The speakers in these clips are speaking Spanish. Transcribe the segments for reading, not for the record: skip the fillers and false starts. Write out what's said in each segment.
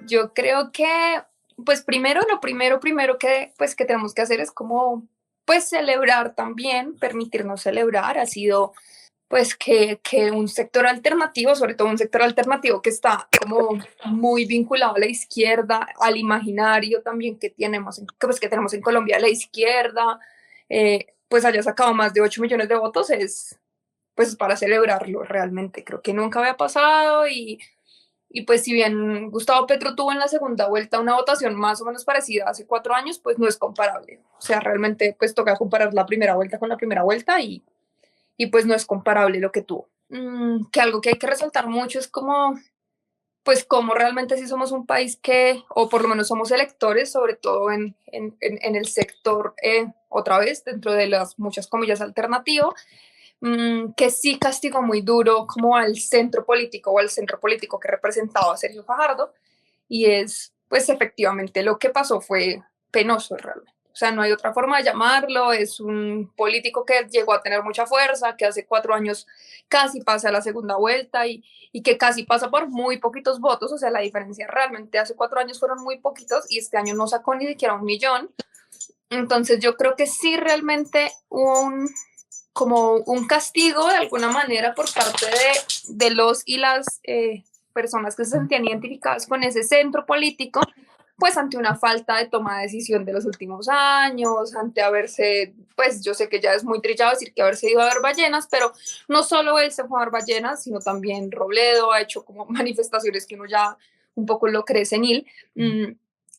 Yo creo que, pues primero, lo primero que, pues, que tenemos que hacer es como, pues celebrar también, permitirnos celebrar. Ha sido, pues, que un sector alternativo, sobre todo un sector alternativo que está como muy vinculado a la izquierda, al imaginario también que tenemos, pues, que tenemos en Colombia, la izquierda, pues haya sacado más de 8 millones de votos, pues, para celebrarlo realmente. Creo que nunca había pasado y pues si bien Gustavo Petro tuvo en la segunda vuelta una votación más o menos parecida hace 4 años, pues no es comparable. O sea, realmente pues toca comparar la primera vuelta con la primera vuelta y pues no es comparable lo que tuvo. Que algo que hay que resaltar mucho es como, pues como realmente sí somos un país que, o por lo menos somos electores, sobre todo en el sector, otra vez, dentro de las muchas comillas alternativo, que sí castigó muy duro como al centro político o al centro político que representaba a Sergio Fajardo, y es, pues efectivamente lo que pasó fue penoso realmente. O sea, no hay otra forma de llamarlo, es un político que llegó a tener mucha fuerza, que hace 4 años casi pasa a la segunda vuelta y que casi pasa por muy poquitos votos. O sea, la diferencia realmente hace 4 años fueron muy poquitos y este año no sacó ni siquiera 1 millón. Entonces yo creo que sí realmente hubo como un castigo de alguna manera por parte de los y las personas que se sentían identificadas con ese centro político, pues ante una falta de toma de decisión de los últimos años, ante haberse, pues yo sé que ya es muy trillado decir que haberse ido a ver ballenas, pero no solo él se fue a ver ballenas, sino también Robledo ha hecho como manifestaciones que uno ya un poco lo cree senil.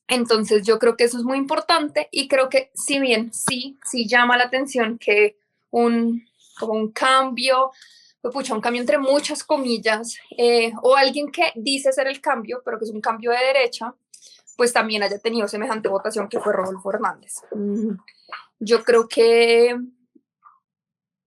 Entonces yo creo que eso es muy importante y creo que si bien sí llama la atención que un, como un cambio, pues, pucha, un cambio entre muchas comillas, o alguien que dice ser el cambio, pero que es un cambio de derecha, pues también haya tenido semejante votación que fue Rodolfo Hernández. Yo creo que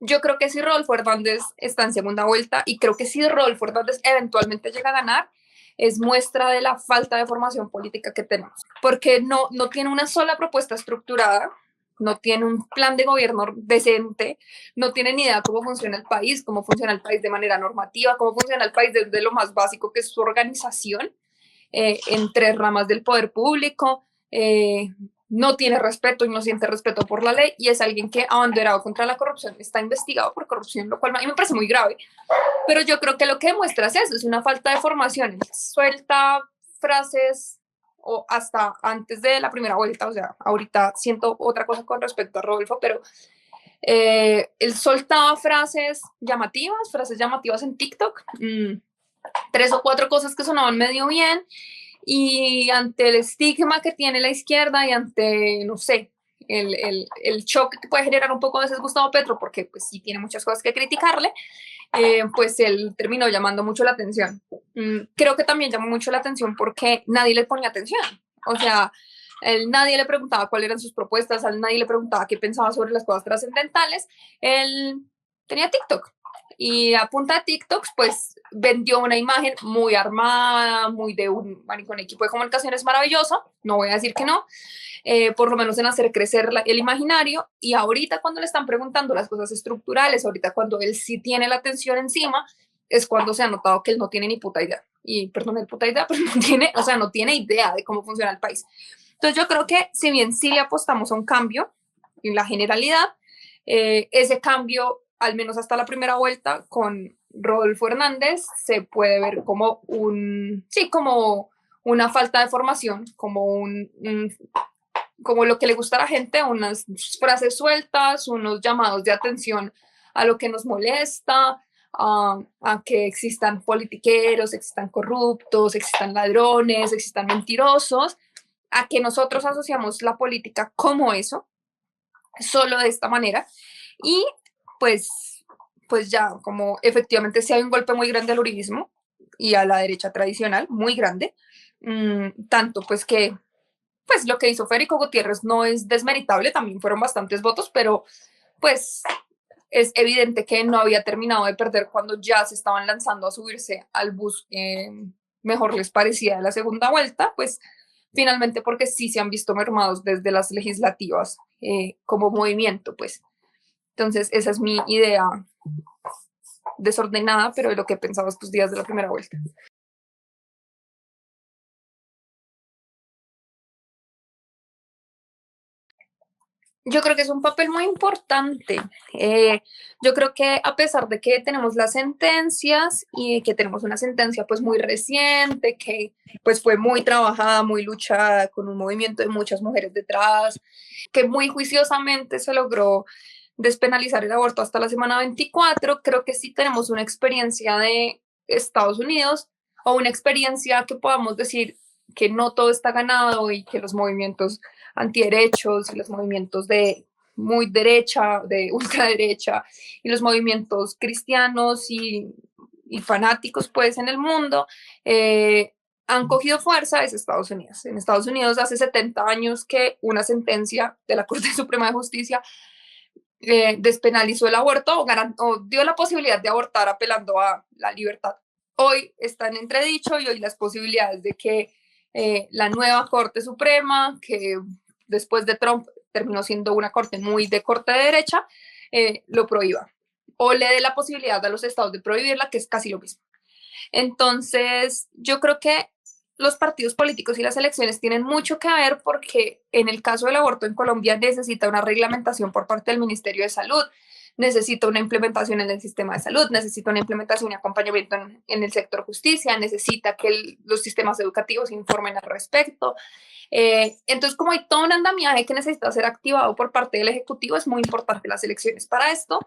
yo creo que si Rodolfo Hernández está en segunda vuelta y creo que si Rodolfo Hernández eventualmente llega a ganar, es muestra de la falta de formación política que tenemos, porque no tiene una sola propuesta estructurada, no tiene un plan de gobierno decente, no tiene ni idea cómo funciona el país, cómo funciona el país de manera normativa, cómo funciona el país desde lo más básico que es su organización, en tres ramas del poder público, no tiene respeto y no siente respeto por la ley y es alguien que abanderado contra la corrupción está investigado por corrupción, lo cual a mí me parece muy grave. Pero yo creo que lo que demuestra es eso, es una falta de formación. Suelta frases o hasta antes de la primera vuelta, o sea, ahorita siento otra cosa con respecto a Rodolfo, pero él soltaba frases llamativas en TikTok, tres o cuatro cosas que sonaban medio bien, y ante el estigma que tiene la izquierda y ante, no sé, el choque que puede generar un poco a veces Gustavo Petro, porque pues sí tiene muchas cosas que criticarle, pues él terminó llamando mucho la atención. Creo que también llamó mucho la atención porque nadie le ponía atención. O sea, él, nadie le preguntaba cuáles eran sus propuestas, a él nadie le preguntaba qué pensaba sobre las cosas trascendentales. Él tenía TikTok y a punta de TikToks, pues vendió una imagen muy armada, muy de un equipo de comunicaciones maravilloso, no voy a decir que no, por lo menos en hacer crecer el imaginario. Y ahorita cuando le están preguntando las cosas estructurales, ahorita cuando él sí tiene la atención encima, es cuando se ha notado que él no tiene ni puta idea. Y perdón, el puta idea, pero no tiene, o sea, no tiene idea de cómo funciona el país. Entonces yo creo que si bien sí le apostamos a un cambio en la generalidad, ese cambio, al menos hasta la primera vuelta, con Rodolfo Hernández, se puede ver como sí, como una falta de formación, como como lo que le gusta a la gente, unas frases sueltas, unos llamados de atención a lo que nos molesta, a que existan politiqueros, existan corruptos, existan ladrones, existan mentirosos, a que nosotros asociamos la política como eso, solo de esta manera, y pues, pues ya, como efectivamente si hay un golpe muy grande al uribismo y a la derecha tradicional, muy grande, tanto pues que pues lo que hizo Federico Gutiérrez no es desmeritable, también fueron bastantes votos, pero pues es evidente que no había terminado de perder cuando ya se estaban lanzando a subirse al bus que mejor les parecía de la segunda vuelta, pues finalmente porque sí se han visto mermados desde las legislativas, como movimiento, pues. Entonces, esa es mi idea desordenada, pero de lo que pensaba estos días de la primera vuelta. Yo creo que es un papel muy importante. Yo creo que a pesar de que tenemos las sentencias y que tenemos una sentencia pues muy reciente, que pues fue muy trabajada, muy luchada, con un movimiento de muchas mujeres detrás, que muy juiciosamente se logró despenalizar el aborto hasta la semana 24, creo que sí tenemos una experiencia de Estados Unidos o una experiencia que podamos decir que no todo está ganado y que los movimientos antiderechos y los movimientos de muy derecha, de ultraderecha y los movimientos cristianos y fanáticos pues en el mundo han cogido fuerza es Estados Unidos. En Estados Unidos hace 70 años que una sentencia de la Corte Suprema de Justicia despenalizó el aborto o dio la posibilidad de abortar apelando a la libertad. Hoy está en entredicho y hoy las posibilidades de que la nueva Corte Suprema, que después de Trump terminó siendo una corte muy de corte de derecha, lo prohíba o le dé la posibilidad a los estados de prohibirla, que es casi lo mismo. Entonces, yo creo que los partidos políticos y las elecciones tienen mucho que ver porque en el caso del aborto en Colombia necesita una reglamentación por parte del Ministerio de Salud, necesita una implementación en el sistema de salud, necesita una implementación y acompañamiento en el sector justicia, necesita que los sistemas educativos informen al respecto. Entonces, como hay todo un andamiaje que necesita ser activado por parte del Ejecutivo, es muy importante las elecciones para esto.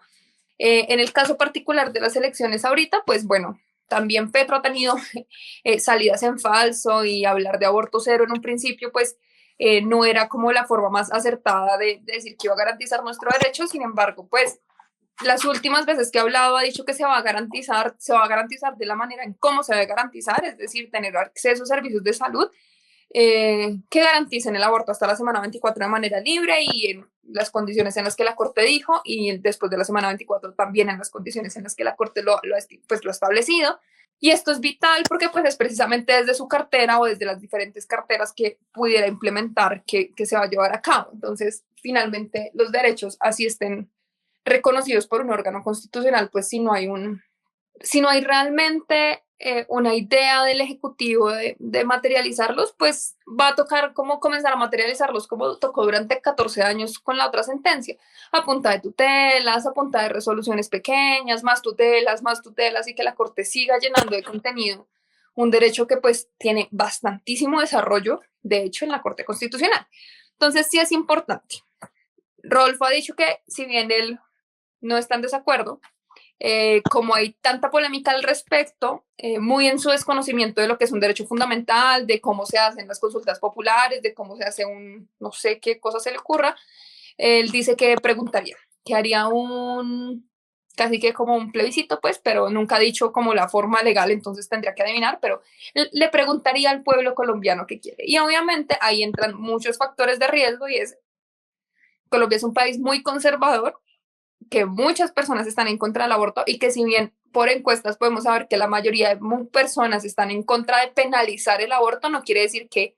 En el caso particular de las elecciones ahorita, pues bueno, también Petro ha tenido salidas en falso y hablar de aborto cero en un principio, pues no era como la forma más acertada de decir que iba a garantizar nuestro derecho. Sin embargo, pues las últimas veces que ha hablado ha dicho que se va a garantizar de la manera en cómo se debe garantizar, es decir, tener acceso a servicios de salud que garanticen el aborto hasta la semana 24 de manera libre y en las condiciones en las que la Corte dijo y después de la semana 24 también en las condiciones en las que la Corte pues, lo ha establecido. Y esto es vital porque pues es precisamente desde su cartera o desde las diferentes carteras que pudiera implementar que se va a llevar a cabo. Entonces, finalmente, los derechos así estén reconocidos por un órgano constitucional, pues si no hay realmente una idea del Ejecutivo de materializarlos, pues va a tocar como comenzar a materializarlos como tocó durante 14 años con la otra sentencia, a punta de tutelas, a punta de resoluciones pequeñas, más tutelas y que la Corte siga llenando de contenido un derecho que pues tiene bastantísimo desarrollo, de hecho, en la Corte Constitucional. Entonces sí es importante. Rolfo ha dicho que si bien él no está en desacuerdo, como hay tanta polémica al respecto, muy en su desconocimiento de lo que es un derecho fundamental, de cómo se hacen las consultas populares, de cómo se hace no sé qué cosa se le ocurra, él dice que preguntaría, que haría casi que como un plebiscito, pues, pero nunca ha dicho como la forma legal, entonces tendría que adivinar, pero le preguntaría al pueblo colombiano qué quiere. Y obviamente ahí entran muchos factores de riesgo y Colombia es un país muy conservador, que muchas personas están en contra del aborto y que si bien por encuestas podemos saber que la mayoría de personas están en contra de penalizar el aborto, no quiere decir que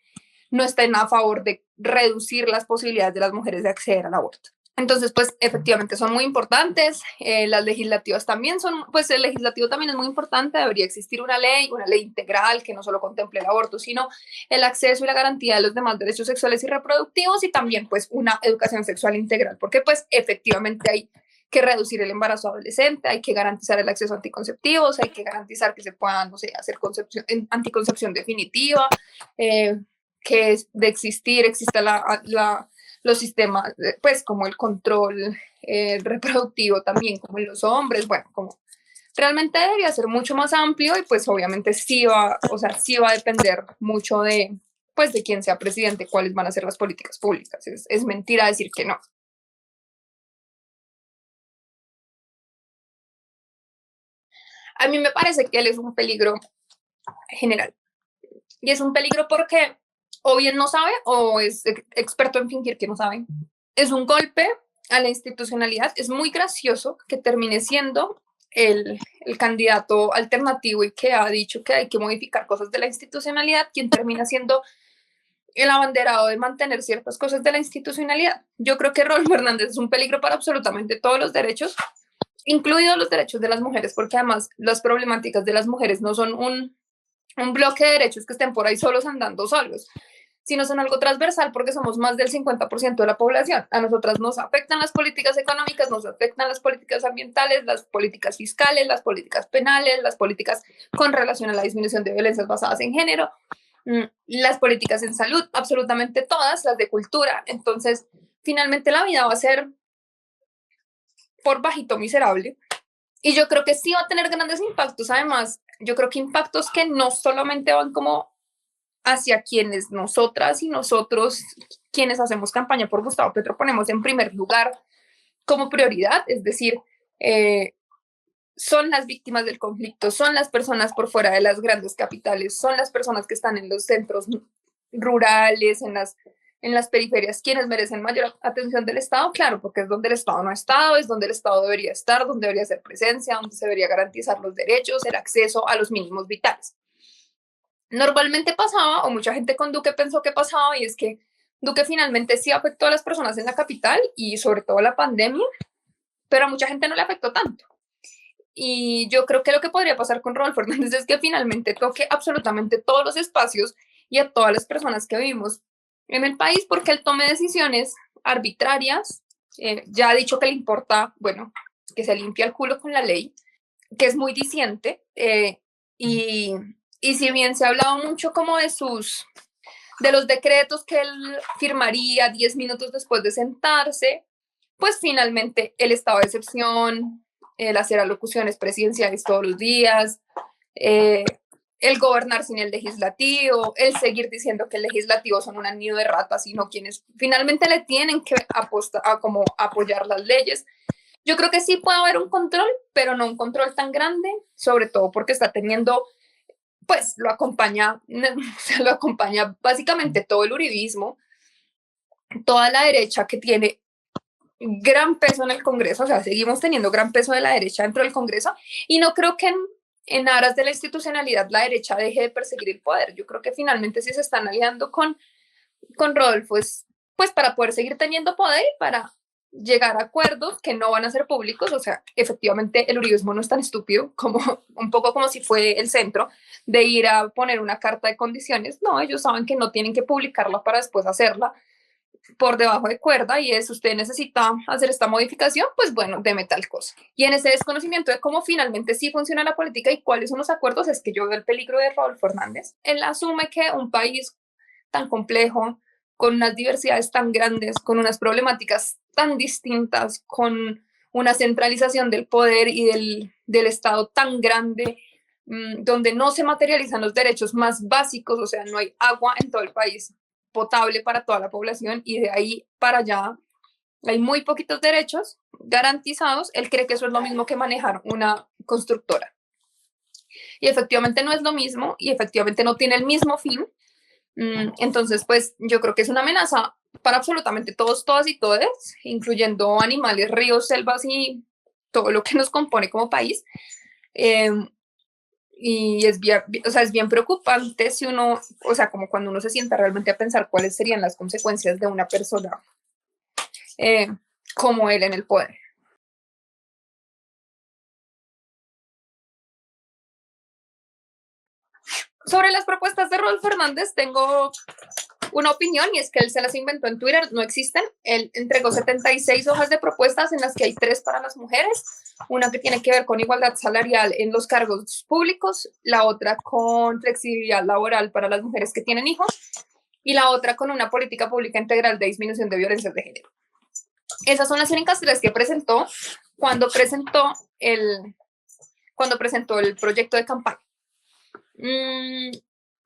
no estén a favor de reducir las posibilidades de las mujeres de acceder al aborto. Entonces, pues efectivamente son muy importantes, las legislativas también son, pues el legislativo también es muy importante, debería existir una ley integral que no solo contemple el aborto, sino el acceso y la garantía de los demás derechos sexuales y reproductivos y también pues una educación sexual integral, porque pues efectivamente hay que reducir el embarazo adolescente, hay que garantizar el acceso a anticonceptivos, hay que garantizar que se pueda, no sé, hacer anticoncepción definitiva, que de existir, exista los sistemas, pues como el control reproductivo también, como en los hombres, bueno, como realmente debería ser mucho más amplio y pues obviamente sí va a depender mucho pues de quién sea presidente, cuáles van a ser las políticas públicas. Es mentira decir que no. A mí me parece que él es un peligro general. Y es un peligro porque o bien no sabe o es experto en fingir que no sabe. Es un golpe a la institucionalidad. Es muy gracioso que termine siendo el candidato alternativo y que ha dicho que hay que modificar cosas de la institucionalidad, quien termina siendo el abanderado de mantener ciertas cosas de la institucionalidad. Yo creo que Rolfo Hernández es un peligro para absolutamente todos los derechos, incluidos los derechos de las mujeres, porque además las problemáticas de las mujeres no son un bloque de derechos que estén por ahí solos andando solos, sino son algo transversal porque somos más del 50% de la población. A nosotras nos afectan las políticas económicas, nos afectan las políticas ambientales, las políticas fiscales, las políticas penales, las políticas con relación a la disminución de violencias basadas en género, las políticas en salud, absolutamente todas, las de cultura. Entonces, finalmente la vida va a ser por bajito miserable. Y yo creo que sí va a tener grandes impactos. Además, yo creo que impactos que no solamente van como hacia quienes nosotras y nosotros, quienes hacemos campaña por Gustavo Petro, ponemos en primer lugar como prioridad, es decir, son las víctimas del conflicto, son las personas por fuera de las grandes capitales, son las personas que están en los centros rurales, en las periferias, quienes merecen mayor atención del Estado, claro, porque es donde el Estado no ha estado, es donde el Estado debería estar, donde debería ser presencia, donde se debería garantizar los derechos, el acceso a los mínimos vitales. Normalmente pasaba, o mucha gente con Duque pensó que pasaba, y es que Duque finalmente sí afectó a las personas en la capital y sobre todo la pandemia, pero a mucha gente no le afectó tanto. Y yo creo que lo que podría pasar con Rodolfo Hernández es que finalmente toque absolutamente todos los espacios y a todas las personas que vivimos en el país, porque él tome decisiones arbitrarias. Ya ha dicho que le importa, bueno, que se limpia el culo con la ley, que es muy diciente. Y, y si bien se ha hablado mucho como de los decretos que él firmaría 10 minutos después de sentarse, pues finalmente el estado de excepción, el hacer alocuciones presidenciales todos los días, el gobernar sin el legislativo, el seguir diciendo que el legislativo son un nido de ratas, sino quienes finalmente le tienen que como apoyar las leyes. Yo creo que sí puede haber un control, pero no un control tan grande, sobre todo porque está teniendo, pues lo acompaña básicamente todo el uribismo, toda la derecha que tiene gran peso en el Congreso, o sea, seguimos teniendo gran peso de la derecha dentro del Congreso, y no creo que en aras de la institucionalidad la derecha deje de perseguir el poder. Yo creo que finalmente sí se están aliando con Rodolfo, pues para poder seguir teniendo poder y para llegar a acuerdos que no van a ser públicos. O sea, efectivamente el uribismo no es tan estúpido como un poco como si fue el centro de ir a poner una carta de condiciones. No, ellos saben que no tienen que publicarla para después hacerla por debajo de cuerda, y es: usted necesita hacer esta modificación, pues bueno, deme tal cosa. Y en ese desconocimiento de cómo finalmente sí funciona la política y cuáles son los acuerdos, es que yo veo el peligro de Rodolfo Hernández. Él asume que un país tan complejo, con unas diversidades tan grandes, con unas problemáticas tan distintas, con una centralización del poder y del Estado tan grande, donde no se materializan los derechos más básicos, o sea, no hay agua en todo el país potable para toda la población, y de ahí para allá hay muy poquitos derechos garantizados. Él cree que eso es lo mismo que manejar una constructora. Y efectivamente no es lo mismo, y efectivamente no tiene el mismo fin. Entonces, pues yo creo que es una amenaza para absolutamente todos, todas y todes, incluyendo animales, ríos, selvas y todo lo que nos compone como país. Eh, y es bien preocupante si uno, o sea, como cuando uno se sienta realmente a pensar cuáles serían las consecuencias de una persona eh, como él en el poder. Sobre las propuestas de Rodolfo Hernández tengo una opinión, y es que él se las inventó en Twitter, no existen. Él entregó 76 hojas de propuestas, en las que hay 3 para las mujeres, una que tiene que ver con igualdad salarial en los cargos públicos, la otra con flexibilidad laboral para las mujeres que tienen hijos, y la otra con una política pública integral de disminución de violencias de género. Esas son las únicas 3 que presentó cuando presentó el, cuando presentó el proyecto de campaña.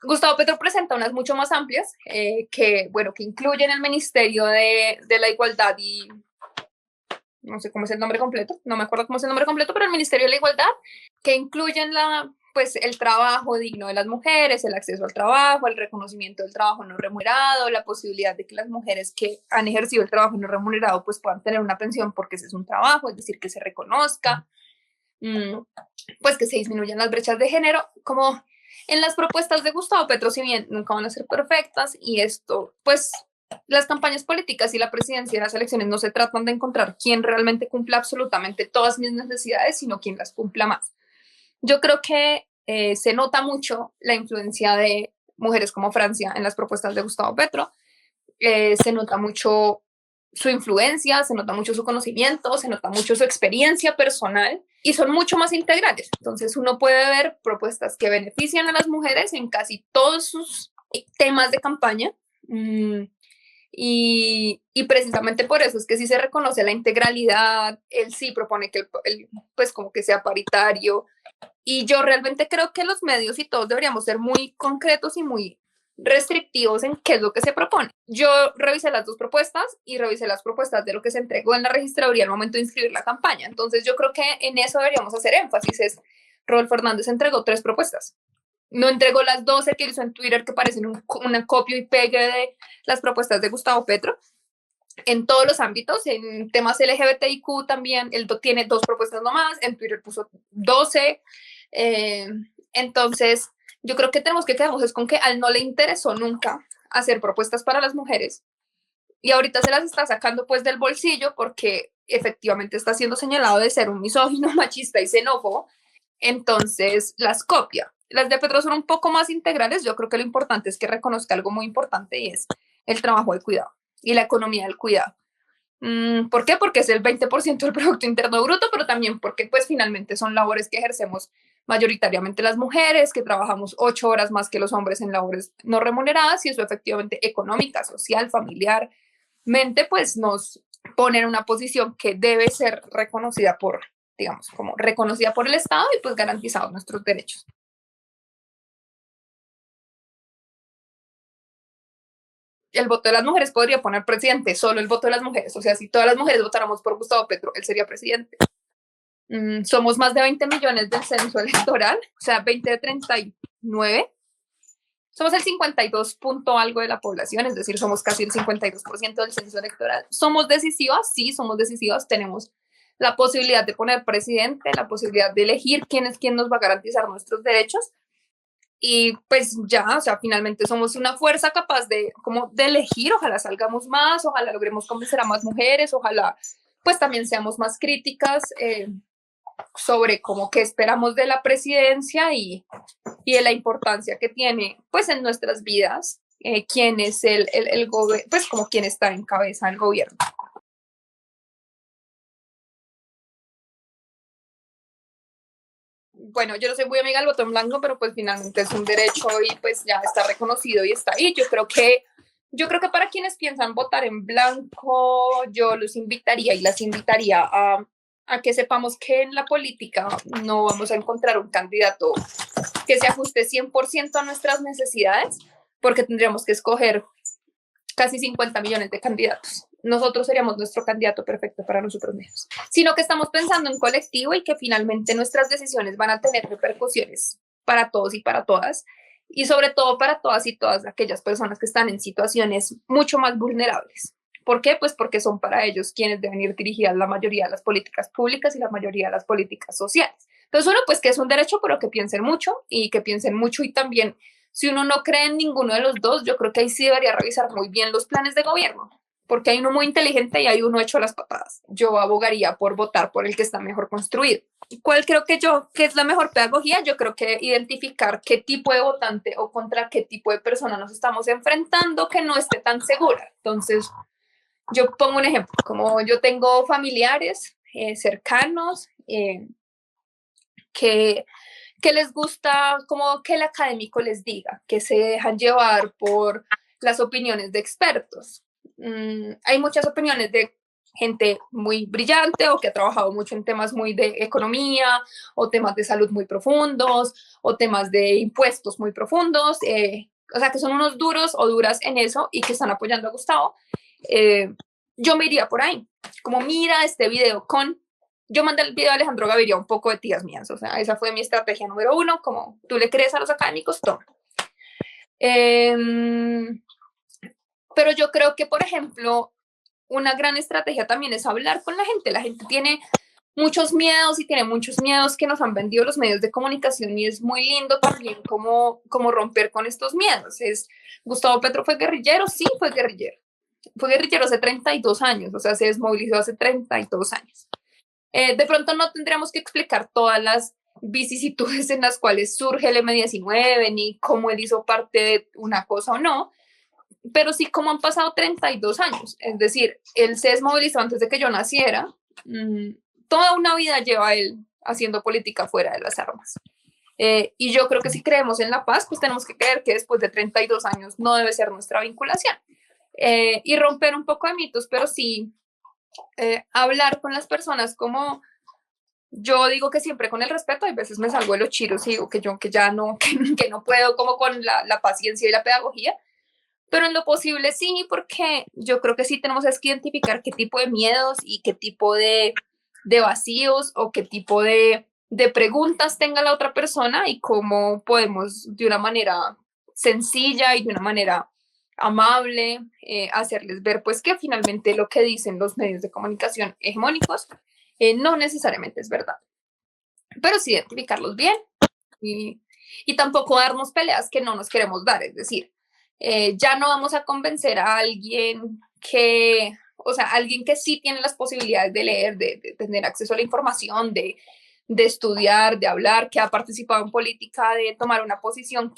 Gustavo Petro presenta unas mucho más amplias, que incluyen el Ministerio de la Igualdad y no sé cómo es el nombre completo, no me acuerdo cómo es el nombre completo, pero el Ministerio de la Igualdad, que incluyen pues el trabajo digno de las mujeres, el acceso al trabajo, el reconocimiento del trabajo no remunerado, la posibilidad de que las mujeres que han ejercido el trabajo no remunerado pues puedan tener una pensión porque ese es un trabajo, es decir, que se reconozca, pues que se disminuyan las brechas de género. Como en las propuestas de Gustavo Petro, si bien nunca van a ser perfectas, y esto, pues las campañas políticas y la presidencia de las elecciones no se tratan de encontrar quién realmente cumpla absolutamente todas mis necesidades, sino quién las cumpla más. Yo creo que se nota mucho la influencia de mujeres como Francia en las propuestas de Gustavo Petro. Se nota mucho su influencia, se nota mucho su conocimiento, se nota mucho su experiencia personal y son mucho más integrales. Entonces uno puede ver propuestas que benefician a las mujeres en casi todos sus temas de campaña. Y precisamente por eso es que sí se reconoce la integralidad, él sí propone que pues como que sea paritario, y yo realmente creo que los medios y todos deberíamos ser muy concretos y muy restrictivos en qué es lo que se propone. Yo revisé las dos propuestas y revisé las propuestas de lo que se entregó en la registraduría al momento de inscribir la campaña. Entonces yo creo que en eso deberíamos hacer énfasis. Rodolfo Hernández entregó 3 propuestas. No entregó las 12 que hizo en Twitter, que parecen una copia y pegue de las propuestas de Gustavo Petro. En todos los ámbitos, en temas LGBTIQ también, él tiene 2 propuestas nomás, en Twitter puso 12. Entonces, yo creo que tenemos que quedarnos es con que a él no le interesó nunca hacer propuestas para las mujeres y ahorita se las está sacando pues del bolsillo porque efectivamente está siendo señalado de ser un misógino, machista y xenófobo, entonces las copia. Las de Petro son un poco más integrales, yo creo que lo importante es que reconozca algo muy importante y es el trabajo del cuidado y la economía del cuidado. ¿Por qué? Porque es el 20% del Producto Interno Bruto, pero también porque pues finalmente son labores que ejercemos mayoritariamente las mujeres, que trabajamos 8 horas más que los hombres en labores no remuneradas y eso efectivamente económica, social, familiarmente, pues nos pone en una posición que debe ser reconocida por, digamos, como reconocida por el Estado y pues garantizados nuestros derechos. El voto de las mujeres podría poner presidente, solo el voto de las mujeres. O sea, si todas las mujeres votáramos por Gustavo Petro, él sería presidente. Somos más de 20 millones del censo electoral, o sea, 20 de 39. Somos el 52 punto algo de la población, es decir, somos casi el 52% del censo electoral. ¿Somos decisivas? Sí, somos decisivas. Tenemos la posibilidad de poner presidente, la posibilidad de elegir quién es quien nos va a garantizar nuestros derechos. Y pues ya, o sea, finalmente somos una fuerza capaz de, como de elegir, ojalá salgamos más, ojalá logremos convencer a más mujeres, ojalá pues también seamos más críticas sobre cómo qué esperamos de la presidencia y de la importancia que tiene pues en nuestras vidas, quién es el gobierno, pues como quién está en cabeza del gobierno. Bueno, yo no soy muy amiga del voto en blanco, pero pues finalmente es un derecho y pues ya está reconocido y está ahí. Yo creo que para quienes piensan votar en blanco, yo los invitaría y las invitaría a que sepamos que en la política no vamos a encontrar un candidato que se ajuste 100% a nuestras necesidades, porque tendríamos que escoger casi 50 millones de candidatos. Nosotros seríamos nuestro candidato perfecto para nosotros mismos, sino que estamos pensando en colectivo y que finalmente nuestras decisiones van a tener repercusiones para todos y para todas, y sobre todo para todas y todas aquellas personas que están en situaciones mucho más vulnerables. ¿Por qué? Pues porque son para ellos quienes deben ir dirigidas la mayoría de las políticas públicas y la mayoría de las políticas sociales. Entonces, uno, pues que es un derecho, pero que piensen mucho y también si uno no cree en ninguno de los dos, yo creo que ahí sí debería revisar muy bien los planes de gobierno, porque hay uno muy inteligente y hay uno hecho a las patadas. Yo abogaría por votar por el que está mejor construido. ¿Cuál creo que es la mejor pedagogía? Yo creo que identificar qué tipo de votante o contra qué tipo de persona nos estamos enfrentando que no esté tan segura. Entonces, yo pongo un ejemplo, como yo tengo familiares cercanos que les gusta como que el académico les diga, que se dejan llevar por las opiniones de expertos. Hay muchas opiniones de gente muy brillante o que ha trabajado mucho en temas muy de economía o temas de salud muy profundos o temas de impuestos muy profundos, o sea que son unos duros o duras en eso y que están apoyando a Gustavo. Yo me iría por ahí, como mira este video yo mandé el video a Alejandro Gaviria un poco de tías mías, o sea, esa fue mi estrategia número 1, como tú le crees a los académicos, toma. Pero yo creo que, por ejemplo, una gran estrategia también es hablar con la gente. La gente tiene muchos miedos y tiene muchos miedos que nos han vendido los medios de comunicación y es muy lindo también como romper con estos miedos. Gustavo Petro fue guerrillero, sí, fue guerrillero. Fue guerrillero hace 32 años, o sea, se desmovilizó hace 32 años. De pronto no tendríamos que explicar todas las vicisitudes en las cuales surge el M-19, ni cómo él hizo parte de una cosa o no, pero sí cómo han pasado 32 años. Es decir, él se desmovilizó antes de que yo naciera. Toda una vida lleva él haciendo política fuera de las armas. Y yo creo que si creemos en la paz, pues tenemos que creer que después de 32 años no debe ser nuestra vinculación. Y romper un poco de mitos, pero sí hablar con las personas como yo digo que siempre con el respeto. Hay veces me salgo de los chiros y digo que yo que ya no, que no puedo como con la paciencia y la pedagogía, pero en lo posible sí, porque yo creo que sí tenemos que identificar qué tipo de miedos y qué tipo de vacíos o qué tipo de preguntas tenga la otra persona y cómo podemos de una manera sencilla y de una manera amable hacerles ver pues que finalmente lo que dicen los medios de comunicación hegemónicos no necesariamente es verdad, pero sí identificarlos bien y, y tampoco darnos peleas que no nos queremos dar, es decir, ya no vamos a convencer a alguien que, o sea, alguien que sí tiene las posibilidades de leer, de tener acceso a la información, de estudiar, de hablar, que ha participado en política, de tomar una posición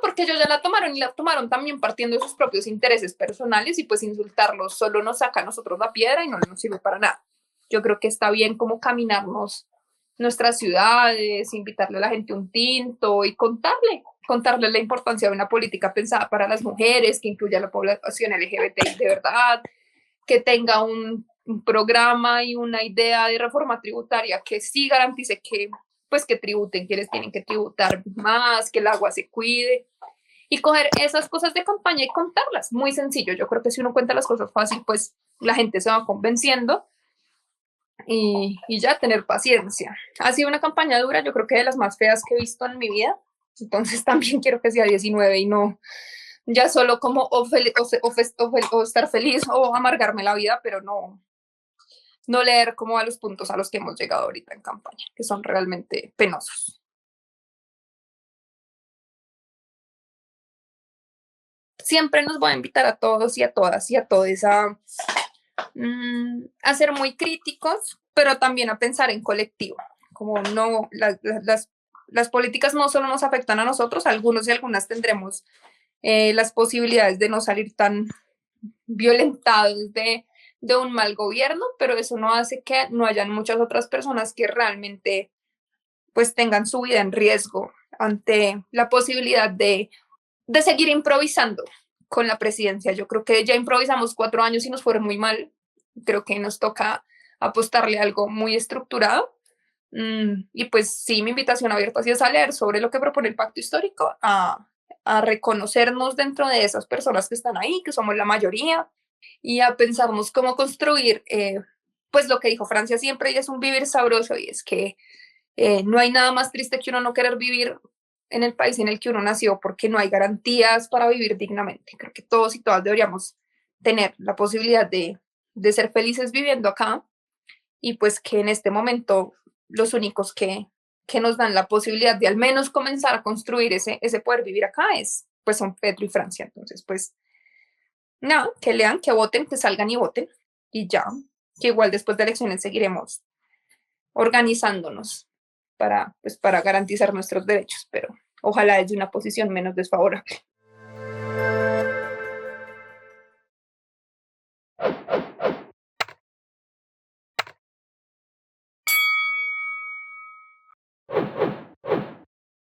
porque ellos ya la tomaron y la tomaron también partiendo de sus propios intereses personales y pues insultarlos solo nos saca a nosotros la piedra y no nos sirve para nada. Yo creo que está bien como caminarnos nuestras ciudades, invitarle a la gente un tinto y contarle la importancia de una política pensada para las mujeres, que incluya a la población LGBTI de verdad, que tenga un programa y una idea de reforma tributaria que sí garantice que pues que tributen quienes tienen que tributar más, que el agua se cuide y coger esas cosas de campaña y contarlas. Muy sencillo. Yo creo que si uno cuenta las cosas fácil, pues la gente se va convenciendo y ya tener paciencia. Ha sido una campaña dura, yo creo que de las más feas que he visto en mi vida. Entonces también quiero que sea 19 y no ya solo como o estar feliz o amargarme la vida, pero no leer como a los puntos a los que hemos llegado ahorita en campaña, que son realmente penosos. Siempre nos voy a invitar a todos y a todas y a todos a ser muy críticos, pero también a pensar en colectivo. Como no, las políticas no solo nos afectan a nosotros, algunos y algunas tendremos las posibilidades de no salir tan violentados de un mal gobierno, pero eso no hace que no hayan muchas otras personas que realmente pues tengan su vida en riesgo ante la posibilidad de seguir improvisando con la presidencia. Yo creo que ya improvisamos 4 años y nos fueron muy mal. Creo que nos toca apostarle a algo muy estructurado. Y pues sí, mi invitación abierta sí es a leer sobre lo que propone el pacto histórico, a reconocernos dentro de esas personas que están ahí, que somos la mayoría, y a pensarnos cómo construir, pues lo que dijo Francia siempre, y es un vivir sabroso, y es que no hay nada más triste que uno no querer vivir en el país en el que uno nació porque no hay garantías para vivir dignamente. Creo que todos y todas deberíamos tener la posibilidad de ser felices viviendo acá y pues que en este momento los únicos que nos dan la posibilidad de al menos comenzar a construir ese poder vivir acá pues son Petro y Francia. Entonces, pues nada, que lean, que voten, que salgan y voten y ya, que igual después de elecciones seguiremos organizándonos para garantizar nuestros derechos, pero ojalá desde una posición menos desfavorable.